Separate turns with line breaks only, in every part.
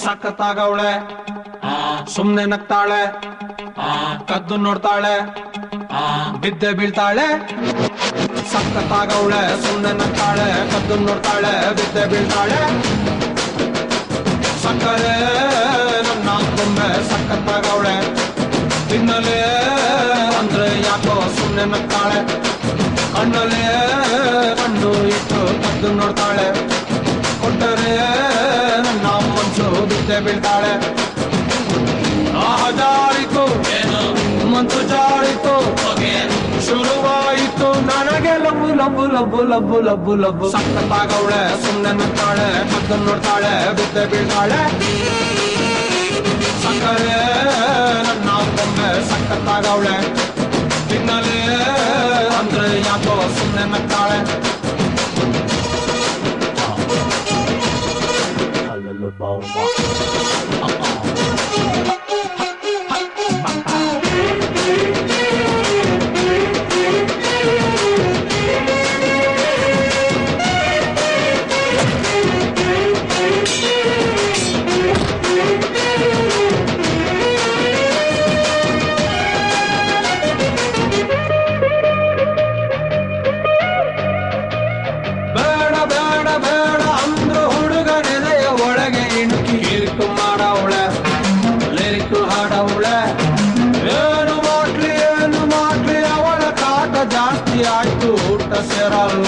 ಸಖತ್ತಾಗವಳೆ ಸುಮ್ನೆ ನಗ್ತಾಳೆ ಕದ್ದು ನೋಡ್ತಾಳೆ ಬಿದ್ದೆ ಬೀಳ್ತಾಳೆ ಸಖತ್ತಾಗವಳೆ ಸುಮ್ನೆ ನಗ್ತಾಳೆ ಕದ್ದು ನೋಡ್ತಾಳೆ ಬಿದ್ದೆ ಬೀಳ್ತಾಳೆ ಸಕ್ಕರೆ ನನ್ನ ಗೊಂಬೆ ಸಖತ್ತಾಗವಳೆ ತಿನ್ನಲೇ ಅಂದ್ರೆ ಯಾಕೋ ಸುಮ್ನೆ ನಗ್ತಾಳೆ ಕಣ್ಣಲ್ಲೇ ಕಣ್ಣು ಇಟ್ಟು ಕದ್ದು ನೋಡ್ತಾಳೆ ಕೊಟ್ಟರೆ ನನ್ನ ಮನ್ಸು ಬಿದ್ದೆ ಬೀಳ್ತಾಳೆ ಜಾರಿತು ಮಂತು ಜಾರಿತು ಶುರುವಾಯಿತು ನನಗೆ ಲಬ್ಬು ಲಬ್ಬು ಲಬ್ಬು ಲಬ್ಬು ಲಬ್ಬು ಲಬ್ಬು ಸಖತ್ತಾಗವಳೆ ಸುಮ್ನೆ ನಗ್ತಾಳೆ ಕದ್ದು ನೋಡ್ತಾಳೆ ಬಿದ್ದೆ ಬೀಳ್ತಾಳೆ ಸಕ್ಕರೆ ನನ್ನ ಗೊಂಬೆ ಸಖತ್ತಾಗವಳೆ ತಿನ್ನಲೇ ಅಂದ್ರೆ ಯಾಕೋ ಸುಮ್ನೆ ನಗ್ತಾಳೆ ಜಾಸ್ತಿ ಆಯ್ತು ಊಟ ಸೇರಲ್ಲ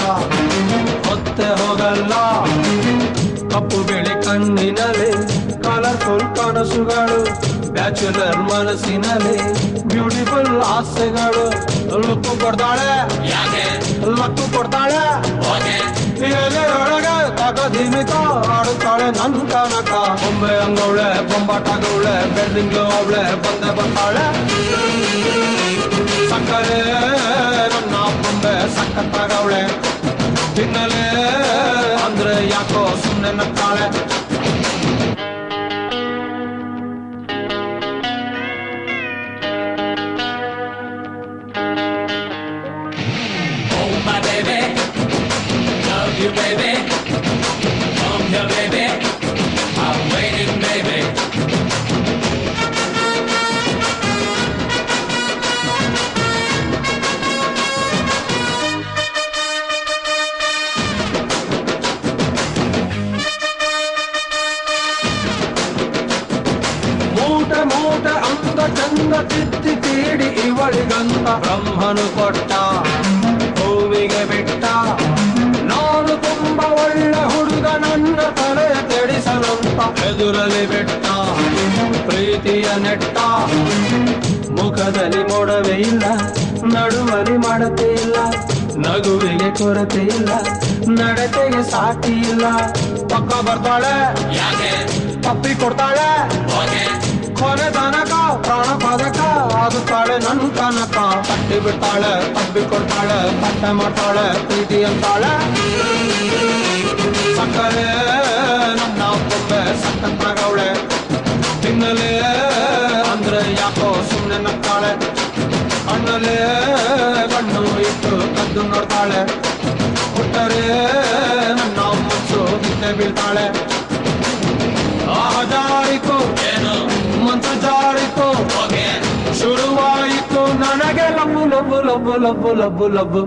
ಹೊತ್ತೆ ಹೋಗಲ್ಲ ಕಪ್ಪು ಬಿಳಿ ಕಣ್ಣಿನಲ್ಲಿ ಕಲರ್ಫುಲ್ ಕನಸುಗಳು ಬ್ಯಾಚುಲರ್ ಮನಸ್ಸಿನಲ್ಲಿ ಬ್ಯೂಟಿಫುಲ್ ಆಸೆಗಳು ಲಕ್ಕು ಕೊಡ್ತಾಳೆ ಲಕ್ಕು ಕೊಡ್ತಾಳೆ ಒಳಗೆ ತಗದಿಮಿತ ಆಡುತ್ತಾಳೆ ನನ್ ಕನಕ ಬೊಂಬೆ ಅಂಗವಳೆ ಬೊಂಬಾಟಾಗವಳೆ ಬೆಳ್ದಿಂಗ್ಳು ಅವಳೆ ಬಂದೆ ಬರ್ತಾಳೆ ಸಕ್ಕರೆ ನನ್ನ ಬೊಂಬೆ ಸಖತ್ತಾಗವಳೆ ತಿನ್ನಲೇ ಅಂದ್ರೆ ಯಾಕೋ ಸುಮ್ನೆ ನಗ್ತಾಳೆ
Oh my baby, love you baby, come here baby, I'm waiting baby.
ಮೂಟ ಅಂದ ಚಂದ ತಿತ್ತಿ ತೀಡಿ ಇವಳಿಗಂತ ಬ್ರಹ್ಮನು ಕೊಟ್ಟ ಭೂಮಿಗೆ ಬಿಟ್ಟ ನಾನು ತುಂಬ ಒಳ್ಳೆ ಹುಡುಗ ನನ್ನ ತಲೆ ಕೆಡಿಸಲಂತ ಎದುರಲ್ಲಿ ಬಿಟ್ಟ ಪ್ರೀತಿಯ ನೆಟ್ಟ ಮುಖದಲ್ಲಿ ಮೊಡವೆ ಇಲ್ಲ ನಡುವಲಿ ಮಾಡತೆ ಇಲ್ಲ ನಗುವಿಗೆ ಕೊರತೆ ಇಲ್ಲ ನಡತೆಗೆ ಸಾಟಿ ಇಲ್ಲ ಪಕ್ಕ ಬರ್ತಾಳೆ ತಪ್ಪಿ ಕೊಡ್ತಾಳೆ ಕೊನೆ ತನಕ ಪ್ರಾಣ ಪದಕ ಆಗುತ್ತಾಳೆ ನನ್ ಕನಕ ತಟ್ಟಿ ಬಿಡ್ತಾಳೆ ತಪ್ಪಿ ಕೊಡ್ತಾಳೆ ತಟ್ಟೆ ಮಾಡ್ತಾಳೆ ಪ್ರೀತಿ ಅಂತಾಳೆ ಸಕ್ಕರೆ ನನ್ನ ಬೊಂಬೆ ಸಖತ್ತಾಗವಳೆ ತಿನ್ನಲೇ ಅಂದ್ರೆ ಯಾಕೋ ಸುಮ್ನೆ ನಗ್ತಾಳೆ ಕಣ್ಣಲ್ಲೇ ಕಣ್ಣು ಇಟ್ಟು ಕದ್ದು ನೋಡ್ತಾಳೆ ಕೊಟ್ಟರೆ ನನ್ನ ಮನ್ಸು ಬಿದ್ದೆ ಬೀಳ್ತಾಳೆ ಜಾರಿತು ಮಂತು ಜಾರಿತು ಶುರುವಾಯಿತು ನನಗೆ ಲಬ್ಬು ಲಬ್ಬು ಲಬ್ಬು ಲಬ್ಬು ಲಬ್ಬು ಲಬ್ಬು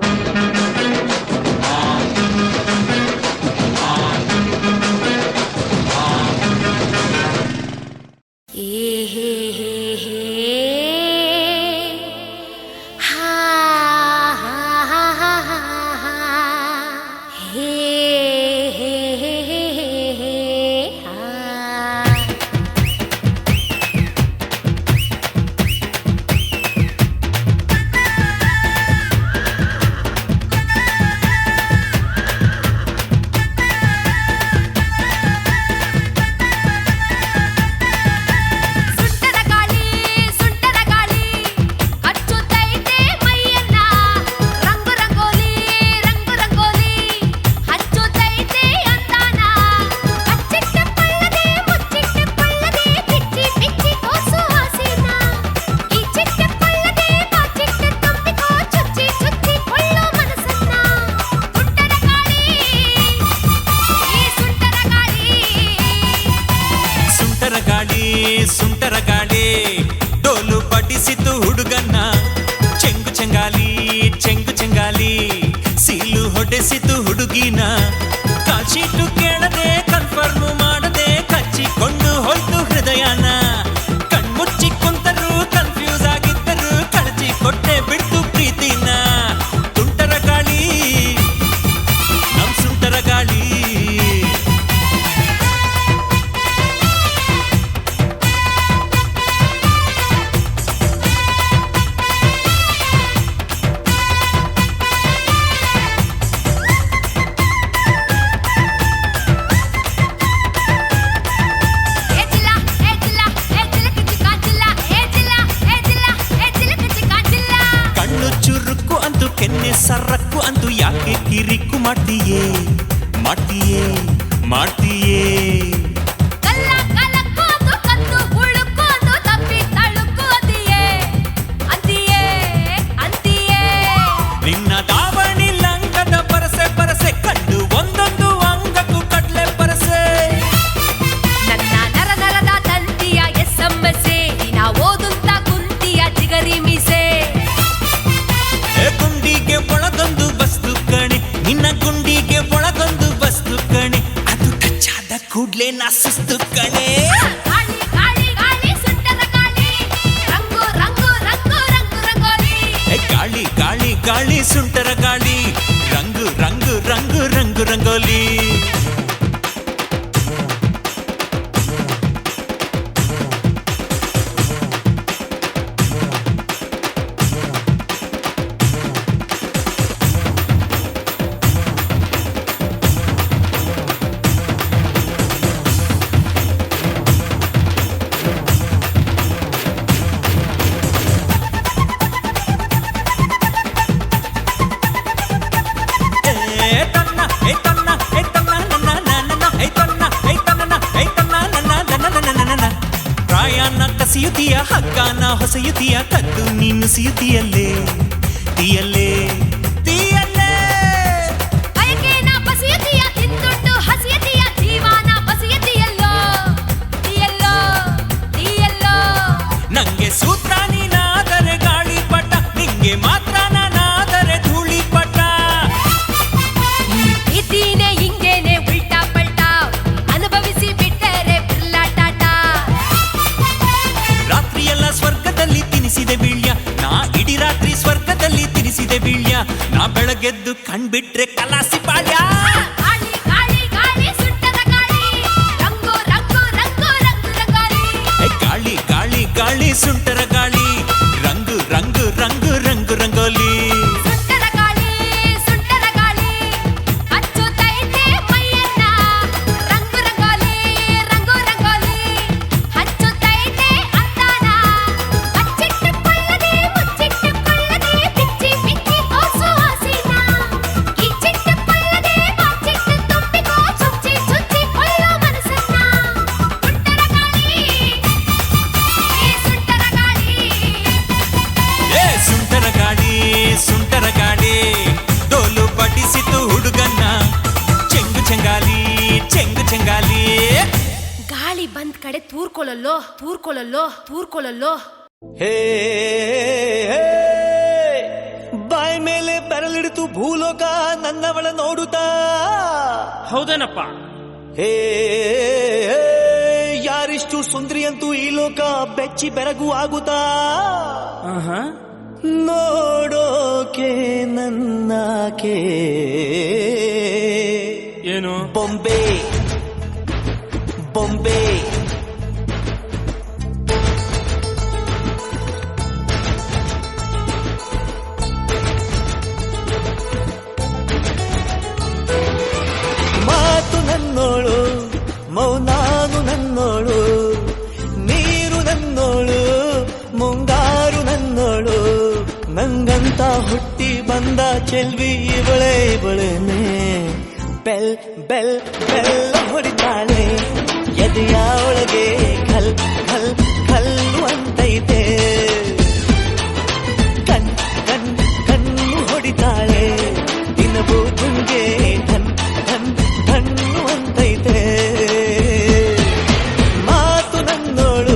ಸುಂಟರ ಗಾಳಿ ಡೋಲು ಬಡಿಸಿತು ಹುಡುಗನ್ನ ಚೆಂಗು ಚೆಂಗಾಲಿ ಚೆಂಗು ಚೆಂಗಾಲಿ ಸೀಲು ಹೊಡೆಸಿತು ಹುಡುಗಿನ ಕಾಲ್ಶೀಟು ಕೇಳದೆ ಕನ್ಫರ್ಮ್ ಮಾಡದೆ ಕಚ್ಚಿಕೊಂಡು ಹೋಯ್ತು ಹೃದಯನ ಕಣ್ಮುಚ್ಚಿ ಕುಂತರು ಕನ್ಫ್ಯೂಸ್ ಆಗಿದ್ದರು ಕಳಚಿ ಕೊಟ್ಟೆ ಬಿಡ್ತು ಪ್ರೀತಿನ ತುಂಟರ ಗಾಳಿ ನಮ್ ಸುಂಟರ ಗಾಳಿ ಕೆನ್ನೆ ಸರಕ್ಕು ಅಂದು ಯಾಕೆ ಕಿರಿಕ್ಕು ಮಾಡ್ತೀಯೇ ಮಾಡ್ತೀಯೇ ಮಾಡ್ತೀಯೇ ನಿನ್ನ ದಾವಣಿ ಲಂಗದ ಪರಸೆ ಪರಸೆ ಕಂಡು ಒಂದೊಂದು ಅಂಗಕ್ಕೂ ಕಡ್ಲೆ ಪರಸೆ
ನನ್ನ ನರ ನರದ ತಂತಿಯ ಎಸ್ಎಂಎಸ್ಸೆ ನಾ ಓದುತ್ತಾ ಕುಂತಿಯ ಚಿಗರಿ ಮೀಸೆ
ಗುಂಡಿಗೆ ಒಳಗೊಂದು ವಸ್ತು ಕಣೆ ನಿನ್ನ ಗುಂಡಿಗೆ ಒಳಗೊಂದು ವಸ್ತು ಕಣೆ ಅದು ಟಚ್ಚಾದ ಕೂಡ್ಲೆ ನಾ ಸುಸ್ತು ಕಣೆ
ಗಾಳಿ ಗಾಳಿ ಗಾಳಿ ಸುಂಟರ ಗಾಳಿ ರಂಗು ರಂಗು ರಂಗು ರಂಗು ರಂಗೋಲಿ
ಗಾಳಿ ಗಾಳಿ ಗಾಳಿ ಸುಂಟರ ಗಾಳಿ ರಂಗು ರಂಗು ರಂಗು ರಂಗು ರಂಗೋಲಿ ಪ್ರಾಯನ ಕಸಿಯುತ್ತೀಯ ಹಗ್ಗಾನ ಹೊಸೆಯುತ್ತೀಯ ಕದ್ದು ನೀನು ಸಿಯುತ್ತೀಯಲ್ಲೇ ತೀಯಲ್ಲೇ ತೀಯಲ್ಲೇ
ಬಯಕೆನ ಬಸಿಯತಿಯ ತಿಂದುಂಡು ಹಸಿಯತಿಯ ಜೀವನ ಬಸಿಯತಿಯಲ್ಲೋ ತೀಯಲ್ಲೋ ತೀಯಲ್ಲೋ
ನಂಗೆ ಸೂತ್ರ ನೀನಾದರೆ ಗಾಳಿ ಪಟ ನಿಂಗೆ ಮಾತ್ರ ನಾನಾದರೆ ಧೂಳಿ ಪಟ
ಪ್ರೀತಿನೇ ಹಿಂಗೇನೆ ಉಲ್ಟಾ ಪಲ್ಟಾ ಅನುಭವಿಸಿ ಬಿಟ್ಟರೆ ಬಿರ್ಲಾಟಾಟ
ರಾತ್ರಿಯೆಲ್ಲ ಸ್ವರ್ಗದಲ್ಲಿ ತಿನಿಸಿದೆ ಬೀಳ್ಯ ನಾ ಇಡೀ ರಾತ್ರಿ ಸ್ವರ್ಗದಲ್ಲಿ ತಿನಿಸಿದೆ ಬೀಳ್ಯ ನಾ ಬೆಳಗೆದ್ದು ಕಣ್ಬಿಟ್ರೆ ಕಲಾಸಿ ಪಾಳ್ಯ
ಗಾಳಿ ಗಾಳಿ ಗಾಳಿ ಸುಂಟರ ಗಾಳಿ ರಂಗು ರಂಗು ರಂಗು ರಂಗು ರಂಗೋಲಿ
ಗಾಳಿ ಗಾಳಿ ಗಾಳಿ ಸುಂಟರ ಗಾಳಿ ರಂಗು ರಂಗು ರಂಗು ರಂಗು ರಂಗೋಲಿ
ಸುಂಟರ ಗಾಳಿ ಹಚ್ಚುತ್ತೈತೆ ಮೈಯನ್ನ ರಂಗು ರಂಗೋಲಿ ರಂಗು ರಂಗೋಲಿ ಹಚ್ಚುತ್ತೈತೆ ಅಂದಾನ ಬಚ್ಚಿಟ್ಟುಕೊಳ್ಳದೆ ಮುಚ್ಚಿಟ್ಟುಕೊಳ್ಳದೆ ಬಿಚ್ಚಿ ಬಿಚ್ಚಿ ಓಸು ಹಸಿನ ಕಿಚ್ಚಿಟ್ಟುಕೊಳ್ಳದೆ ಬಾಚಿಟ್ಟು ತುಂಬಿಕೋ ಚುಚ್ಚಿ ಚುಚ್ಚಿ ಕೊಳ್ಳೋ ಮನಸ್ಸನ್ನ ಸುಂಟರ ಗಾಳಿ ಸುಂಟರ ಗಾಳಿ
ಸುಂಟರ ಗಾಳಿ ಸುಂಟರ ಗಾಳಿ ಡೋಲು ಬಡಿಸಿತು ಹುಡುಗನ್ನ ಚೆಂಗು ಚೆಂಗಾಲಿ ಚೆಂಗು ಚೆಂಗಾಲಿ
ಗಾಳಿ ಬಂದ್ ಕಡೆ ತೂರ್ಕೊಳ್ಳಲ್ಲೋ ತೂರ್ಕೊಳ್ಳಲ್ಲೋ ತೂರ್ಕೊಳ್ಳಲ್ಲೋ
ಹೇ ಬಾಯ್ ಮೇಲೆ ಬೆರಳಿಡಿತು ಭೂಲೋಕ ನನ್ನವಳ ನೋಡುತ್ತಾ
ಹೌದೇನಪ್ಪ
ಹೇ ಯಾರಿಷ್ಟು ಸುಂದರಿ ಅಂತೂ ಈ ಲೋಕ ಬೆಚ್ಚಿ ಬೆರಗು ಆಗುತ್ತಾ ನೋಡೋಕೆ ನನ್ನಾಕೆ
ಏನು
ಬೊಂಬೆ ಬೊಂಬೆ ಮಾತು ನನ್ನೋಳು ಮೌನಾನು ನನ್ನೋಳು ನೀರು ನನ್ನೋಳು ಮುಂಗಾರು ನನ್ನೋಳು ನಂಗಂತ ಹುಟ್ಟಿ ಬಂದ ಚೆಲ್ವಿ ಇವಳೆ ಇವಳೇನೆ ಬೆಲ್ ಬೆಲ್ ಬೆಲ್ಲ ಹೊಡಿತಾಳೆ ಎದೆಯ ಒಳಗೆ ಖಲ್ ಖಲ್ ಖಲ್ಲು ಅಂತೈತೆ ಕಣ್ ಕಣ್ ಕಣ್ಣು ಹೊಡಿತಾಳೆ ದಿನವೂ ತುಂಗೆ ಧನ್ ಧನ್ ಧಣ್ಣು ಅಂತೈತೆ ಮಾತು ನನ್ನೋಳು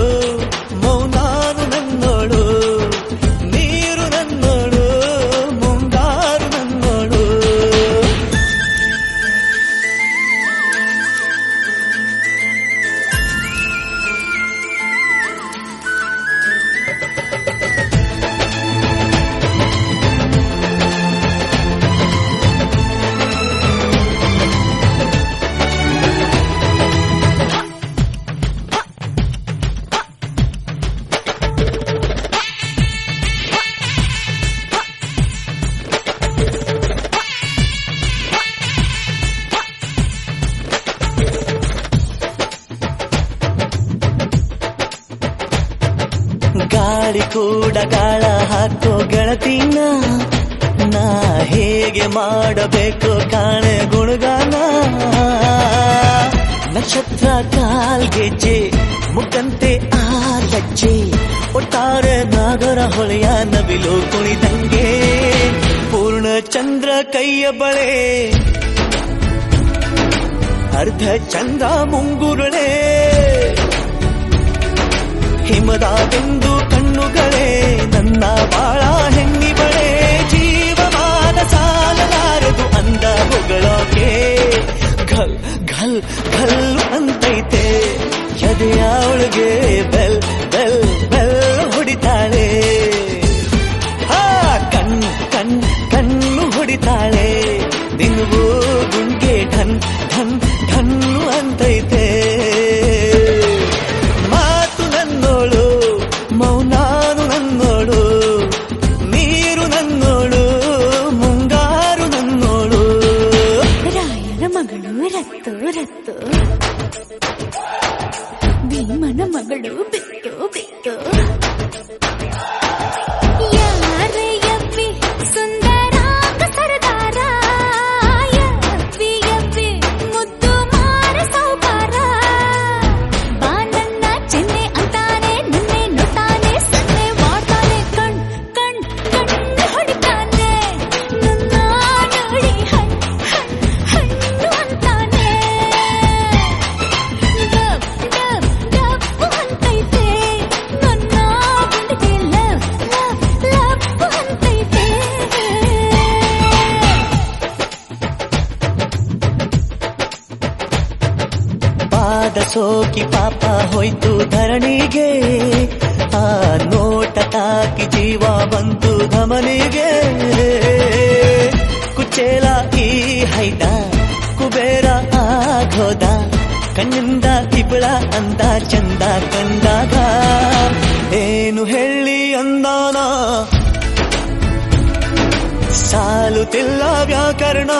ಗಾಳಿ ಕೂಡ ಗಾಳ ಹಾಕೋ ಗೆಳತಿನ ನಾ ಹೇಗೆ ಮಾಡಬೇಕು ಕಾಣೆ ಗುಣಗಾನ ನಕ್ಷತ್ರ ಕಾಲ್ಗೆಜ್ಜೆ ಮುಖಂತೆ ಆ ಲಜ್ಜೆ ಒಟ್ಟಾರೆ ನಾಗರ ಹೊಳೆಯ ನವಿಲು ಕುಣಿದಂಗೆ ಪೂರ್ಣ ಚಂದ್ರ ಕೈಯ ಬಳೆ ಅರ್ಧ ಚಂದ್ರ ಮುಂಗುರುಳೆ ಹಿಮದ ಬಿಂದು ಕಣ್ಣುಗಳೇ ನನ್ನ ಬಾಳ ಹೆಣ್ಣಿ ಬಳೆ ಜೀವಮಾನ ಸಾಲಲಾರದು ಅಂದ ಹೊಗಳೋಕೆ ಘಲ್ ಘಲ್ ಘಲ್ ಅಂತೈತೆ ಎದೆಯ ಒಳಗೆ ಬೆಲ್ ಬೆಲ್ ಬೆಲ್ ಹೊಡಿತಾಳೆ ಕಣ್ ಕಣ್ ಕಣ್ಣು ಹೊಡಿತಾಳೆ ದಿನವೂ ಗುಂಗೆ ಢನ್ ಢನ್ ಢನ್ನು ಅಂತೈತೆ ಮಾತು ನನ್ನೋಳು ಮೌನಾನು ನನ್ನೋಳು ನೀರು ನನ್ನೋಳು ಮುಂಗಾರು ನನ್ನೋಳು
ರಾಯನ ಮಗಳು ರತ್ತು ರತ್ತು ಭೀಮನ ಮಗಳು ಬಿತ್ತು ಬಿತ್ತು ಯಾರೇ ಯಪ್ಪಿ ಸುಂದರ ಕಸರದಾರ ಯಪ್ಪಿ ಯಪ್ಪಿ ಮುದ್ದು ಮಾರ ಸೌಕಾರ ಬಾ ನನ್ನ ಚೆನ್ನೆ ಅಂತಾನೆ ನಿನ್ನೆ ನೋಡ್ತಾನೆ ಸನ್ನೆ ಮಾಡ್ತಾನೆ ಕಣ್ ಕಣ್ ಕಣ್ಣು ಹೊಡಿತಾನೆ ನನ್ನ ನೋಡಿ ಹಣ್ಣು ಅಂತಾನೆ ಡಬ್ ಡಬ್ ಡಬ್ಬು ಅಂತೈತೆ ನನ್ನ ಗುಂಡಿಗೆ ಲವ್ ಲವ್ ಲವ್ ಅಂತೈತೆ
ಪಾದ ಸೋಕಿ ಪಾಪ ಹೋಯ್ತು ಧರಣಿಗೆ ಆ ನೋಟ ತಾಕಿ ಜೀವ ಬಂತು ಧಮನಿಗೆ ಕುಚೇಲ ಈ ಹೈದ ಕುಬೇರ ಆಗೋದ ಕಣ್ಣಿಂದ ಇಬಳ ಅಂದ ಚಂದ ಕಂದಾಗ ಏನು ಹೇಳಿ ಅಂದಾನ ಸಾಲುತ್ತಿಲ್ಲ ವ್ಯಾಕರಣ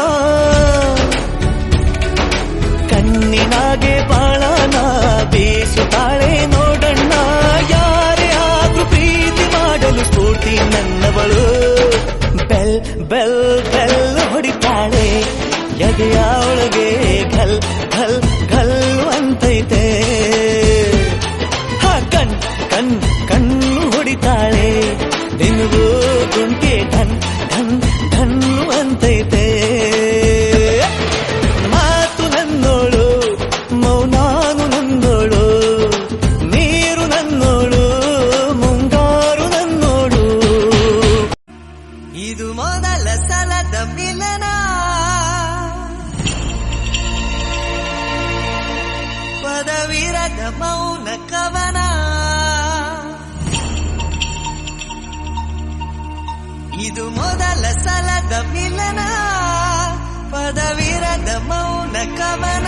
ಕಣ್ಣಿನಾಗೆ ಬಾಳನ ಬೀಸುತ್ತಾಳೆ ನೋಡಣ್ಣ ಯಾರೇ ಆದ್ರೂ ಪ್ರೀತಿ ಮಾಡಲು ಸ್ಫೂರ್ತಿ ನನ್ನವಳು ಬೆಲ್ ಬೆಲ್ ಬೆಲ್ ಹೊಡಿತಾಳೆ ಎದೆಯ ಒಳಗೆ ಘಲ್ ಘಲ್ ಘಲ್ ಅಂತೈತೆ ಕಣ್ ಕಣ್ ಕಣ್ಣು ಹೊಡಿತಾಳೆ ದಿನವೂ ಗುಂಕೆ ಢನ್ ಢನ್ ಢನ್ನು ಅಂತೈತೆ ಮಾತು ನನ್ನೋಳು ಮೌನಾನು ನನ್ನೋಳು ನೀರು ನನ್ನೋಳು ಮುಂಗಾರು ನನ್ನೋಳು ಇದು ಮೊದಲ ಸಲದ ಮಿಲನ ಪದವಿರದ ಮೌನ ಕವನ ಇದು ಮೊದಲ ಸಲದ ಮಿಲನ ಪದವಿರದ ಮೌನ ಕವನ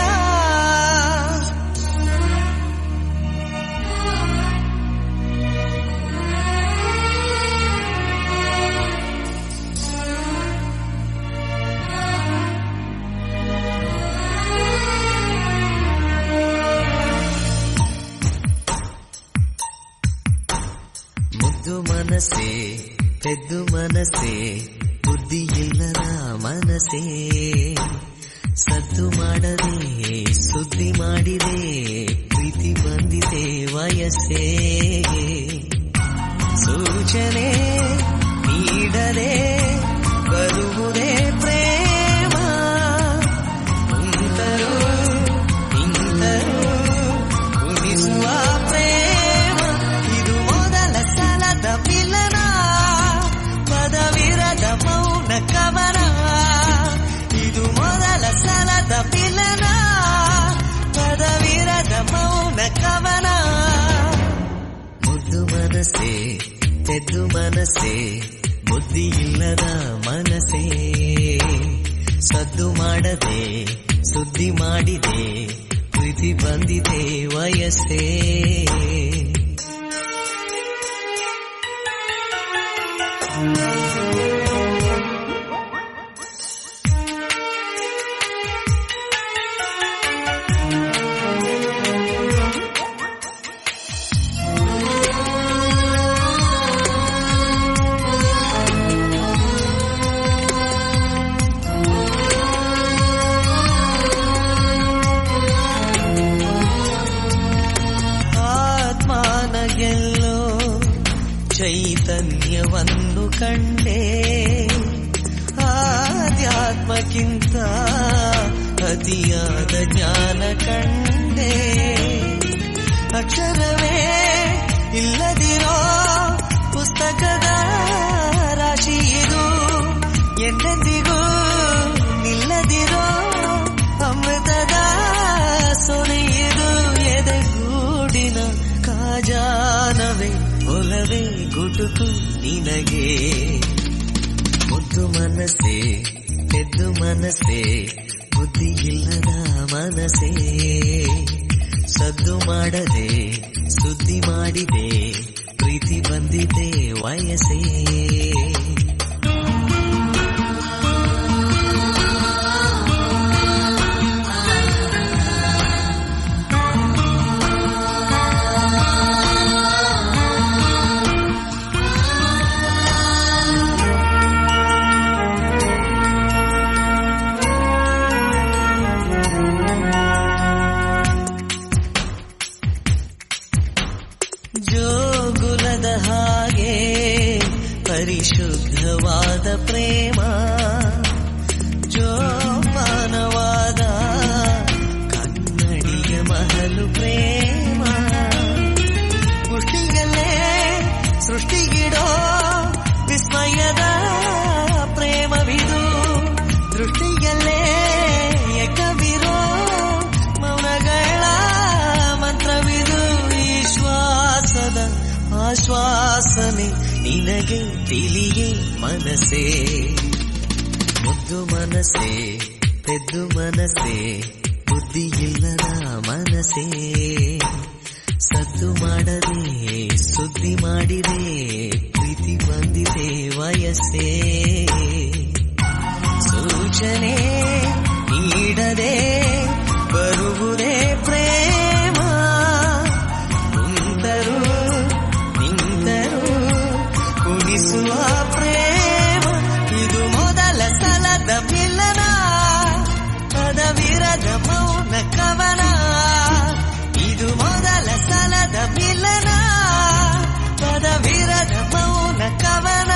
ಮುದ್ದು ಮನಸ್ಸೇ ಪೆದ್ದು ಮನಸ್ಸೇ ಬುದ್ಧಿ ಇಲ್ಲದ ಮನಸ್ಸೇ ಸದ್ದು ಮಾಡದೆ ಸುದ್ದಿ ಮಾಡಿದೆ ಪ್ರೀತಿ ಬಂದಿದೆ ವಯಸ್ಸೇ ಸೂಚನೆ ನೀಡದೆ ಬರುವುದೇ ಪ್ರೇಮ ನಿಂತರು ಉಳಿಸುವ ಪ್ರೇಮ ಇದು ಮೊದಲ ಸಲದ ಮಿಲನ ಪದವಿರದ ಮೌನ ಕವನ ಇದು ಮೊದಲ ಸಲದ ಮಿಲನ ಪದವಿರದ ಮೌನ ಕವನ ಮುದ್ದು ಮನಸ್ಸೇ ತೆದ್ದು ಮನಸ್ಸೇ ಬುದ್ಧಿ ಇಲ್ಲದ ಮನಸ್ಸೇ ಸದ್ದು ಮಾಡದೆ ಸುದ್ದಿ ಮಾಡಿದೆ ಪ್ರೀತಿ ಬಂದಿದೆ ವಯಸ್ಸೇ ಚೈತನ್ಯವನ್ನು ಕಂಡೆ ಆಧ್ಯಾತ್ಮಕ್ಕಿಂತ ಅತಿಯಾದ ಜ್ಞಾನ ಕಂಡೆ ಅಕ್ಷರವೇ ಇಲ್ಲದಿರೋ ಪುಸ್ತಕದ ರಾಶಿ ಇದು ಎಂದೆಂದಿಗೂ ನಿಲ್ಲದಿರೋ ಅಮೃತದ ಸೊನೆಯಿದು ಎದೆಗೂಡಿನ ಕಾಜಾನವೇ ಒಲವೇ ಗುಟುಕು ನಿನಗೆ ಮುದ್ದು ಮನಸ್ಸೇ ಎದ್ದು ಮನಸ್ಸೇ ಬುದ್ಧಿ ಇಲ್ಲದ ಮನಸ್ಸೇ ಸದ್ದು ಮಾಡದೆ ಸುದ್ದಿ ಮಾಡಿದೆ ಪ್ರೀತಿ ಬಂದಿದೆ ವಯಸ್ಸೇ ಜೋಗುಲದ ಹಾಗೆ ಪರಿಶುದ್ಧವಾದ ಪ್ರೇಮ ಜೋಪಾನವಾದ ಕನ್ನಡಿಯ ಮಹಲು ಪ್ರೇಮ ಪುಷ್ಟಿಯಲ್ಲೇ ಸೃಷ್ಟಿಗಿಡೋ ವಿಸ್ಮಯದ ಪ್ರೇಮವಿದು ದೃಷ್ಟಿಯಲ್ಲೇ ಏಕವಿರೋ ಮೌನಗಳ ಮಂತ್ರವಿದು ವಿಶ್ವಾಸದ ಆಶ್ವಾಸನೆ ನಿನಗೆ ತಿಳಿಯೇ ಮನಸ್ಸೇ ಮುದ್ದು ಮನಸ್ಸೇ ಪೆದ್ದು ಮನಸ್ಸೇ ಬುದ್ಧಿ ಇಲ್ಲದ ಮನಸ್ಸೇ ಸದ್ದು ಮಾಡದೆ ಸುದ್ದಿ ಮಾಡಿದೆ ಪ್ರೀತಿ ಬಂದಿದೆ ವಯಸ್ಸೇ ಸೂಚನೆ ನೀಡದೆ ಬರುವುದೇ ಪ್ರೇಮ ಕುಂತರು ನಿಂತರು ಕುಣಿಸುವ ಪ್ರೇಮ ಇದು ಮೊದಲ ಸಲದ ಮಿಲನ ಪದವಿರದ ಮೌನ ಕವನ ಇದು ಮೊದಲ ಸಲದ ಮಿಲನ ಪದವಿರದ ಮೌನ ಕವನ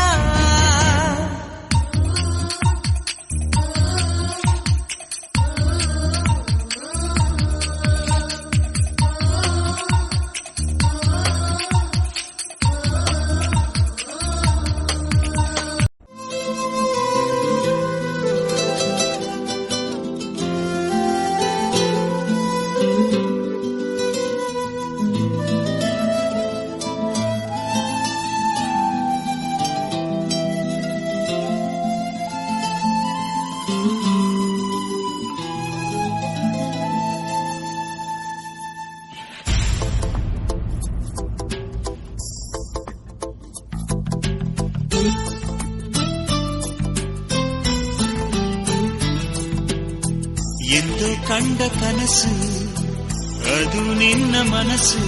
ಎಂದು ಕಂಡ ಕನಸು ಅದು ನಿನ್ನ ಮನಸ್ಸು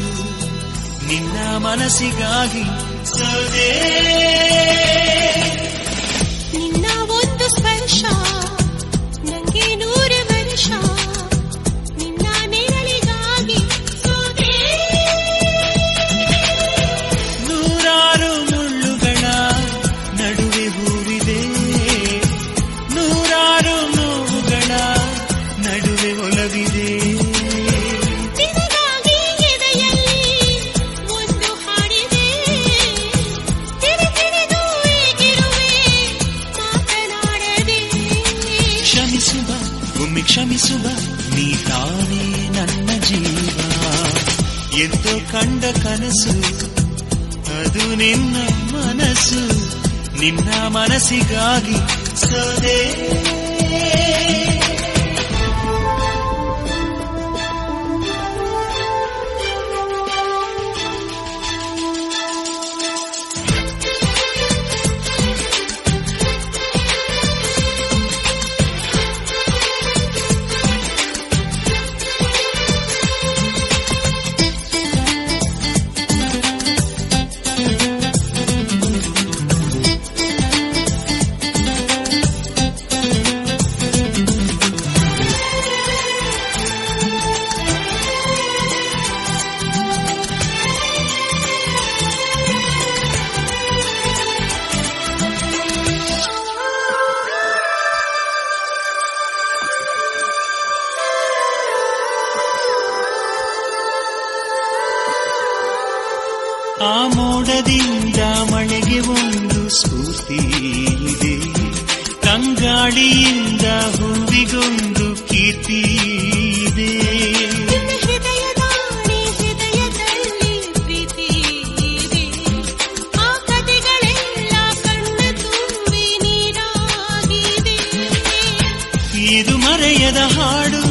ನಿನ್ನ ಮನಸ್ಸಿಗಾಗಿ ಸೋದೆ
ನಿನ್ನ ಒಂದು ಸ್ಪರ್ಶ ನಂಗೆ 100 ವರ್ಷ ನಿನ್ನ ನೆರಳಿಗಾಗಿ ಸೋದೆ
ನೂರಾರು ಮುಳ್ಳುಗಳ ನಡುವೆ ಹೂವಿದೆ ನೂರಾರು ನೋವುಗಳ ನಡುವೆ ಒಲವಿದೆ
ನಿನಗಾಗಿ ಎದೆಯಲ್ಲಿ ಒಂದು ಹಾಡಿದೆ ತಿರುಗಿರಿದು ಹೇಗಿರುವೆ ಮಾತನಾಡದೆ
ಕ್ಷಮಿಸುವ ಒಮ್ಮೆ ಕ್ಷಮಿಸುವ ನೀ ತಾನೇ ನನ್ನ ಜೀವ ಎಂದು ಕಂಡ ಕನಸು ಅದು ನಿನ್ನ ಮನಸ್ಸು ನಿನ್ನ ಮನಸ್ಸಿಗಾಗಿ ಸೋದೆ ಆ ಮೋಡದಿಂದ ಮಳೆಗೆ ಒಂದು ಸ್ಫೂರ್ತಿ ಇದೆ, ತಂಗಾಳಿಯಿಂದ ಹೂವಿಗೊಂದು ಕೀರ್ತಿ ಇದೆ.
ಹೃದಯದಲ್ಲಿ ಪ್ರೀತಿ ಇದೆ, ಆ ಕಥೆಗಳೆಲ್ಲ ಕಣ್ಣ ತುಂಬಿ ನೀರಾಗಿದೆ.
ಇದು ಮರೆಯದ ಹಾಡು,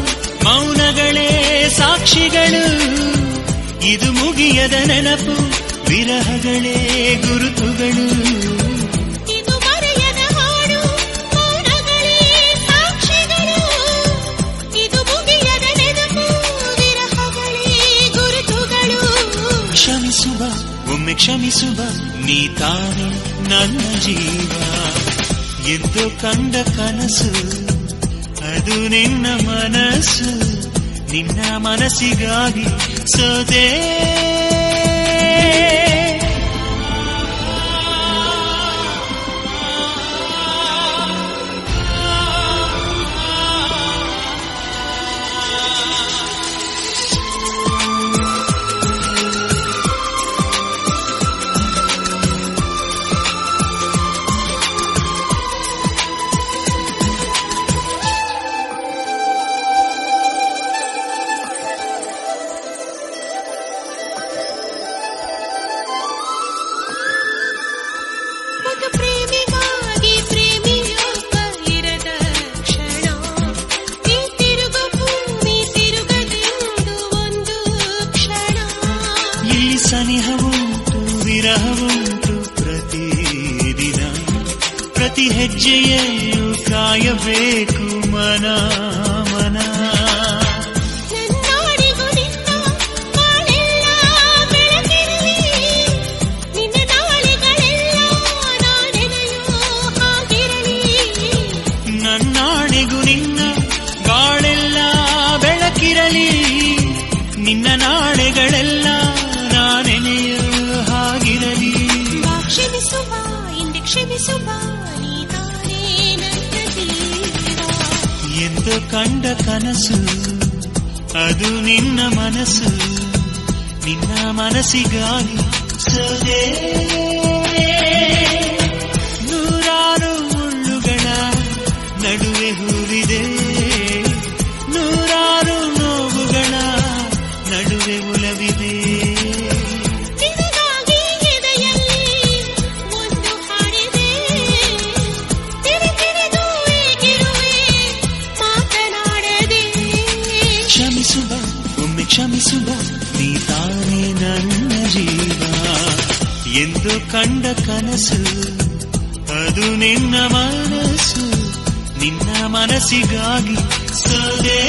ಮೌನಗಳೇ ಸಾಕ್ಷಿಗಳು. ಇದು ಮುಗಿಯದ ನೆನಪು, ವಿರಹಗಳೇ ಗುರುತುಗಳು.
ಇದು ಮರೆಯದ ಹಾಡು, ಮೌನಗಳೇ ಸಾಕ್ಷಿಗಳು. ಇದು ಮುಗಿಯದ ನೆನಪು, ವಿರಹಗಳೇ ಗುರುತುಗಳು.
ಕ್ಷಮಿಸುವ, ಒಮ್ಮೆ ಕ್ಷಮಿಸುವ, ನೀ ತಾನೇ ನನ್ನ ಜೀವ. ಎಂದು ಕಂಡ ಕನಸು, ಅದು ನಿನ್ನ ಮನಸ್ಸು. ನಿನ್ನ ಮನಸ್ಸಿಗಾಗಿ ಸೋದೆ.
ಒಂದು ಪ್ರೇಮಿಗಾಗಿ ಪ್ರೇಮಿಯೊಬ್ಬ ಇರದ ಕ್ಷಣ, ಈ ತಿರುಗು ಭೂಮಿ ತಿರುಗದೆಂದು ಒಂದು ಕ್ಷಣ.
ಇಲ್ಲಿ ಸನಿಹವುಂಟು, ವಿರಹವುಂಟು ಪ್ರತಿದಿನ. ಪ್ರತಿ ಹೆಜ್ಜೆಯಲ್ಲೂ ಕಾಯಬೇಕು ಮನ ಮನ.
ನನ್ನಾಡಿಗೂ ನಿನ್ನ ಬಾಳೆಲ್ಲ ಬೆಳಕಿರಲಿ, ನಿನ್ನ ನಾಳೆಗಳೆಲ್ಲ ನಾನೆನೆಯೋ ಹಾಗಿರಲಿ.
ನನ್ನಾಣೆಗೂ ನಿನ್ನ ಬಾಳೆಲ್ಲ ಬೆಳಕಿರಲಿ, ನಿನ್ನ ನಾಳೆಗಳೆಲ್ಲ ನಾನೆನೆಯೋ ಹಾಗಿರಲಿ.
ಬಾ ಕ್ಷಮಿಸುವ, ಇಂದೆ ಕ್ಷಮಿಸುವ, ನೀ ತಾನೇ ನನ್ನ ಜೀವ.
ಎಂದು ಕಂಡ ಕನಸು, ಅದು ನಿನ್ನ ಮನಸ್ಸು. ನಿನ್ನ ಮನಸ್ಸಿಗಾಗಿ ಸೋದೆ. ನೂರಾರು ಮುಳ್ಳುಗಳ ನಡುವೆ ಹೂವಿದೆ, ನೂರಾರು ನೋವುಗಳ ನಡುವೆ ಉಲವಿದೆ.
ನಿನಗಾಗಿ ಎದೆಯಲ್ಲಿ ಒಂದು ಹಾಡಿದೆ, ತಿರುಗಿರಿದು ಏಗಿರುವೆ ಮಾತನಾಡದೆ.
ಕ್ಷಮಿಸುವ, ಒಮ್ಮೆ ಕ್ಷಮಿಸುವ, ನೀ ತಾನೇ ನನ್ನ ಜೀವ. ಎಂದು ಕಂಡ ಕನಸು, ಅದು ನಿನ್ನ ಮನಸ್ಸು. ನಿನ್ನ ಮನಸ್ಸಿಗಾಗಿ ಸೋದೆ.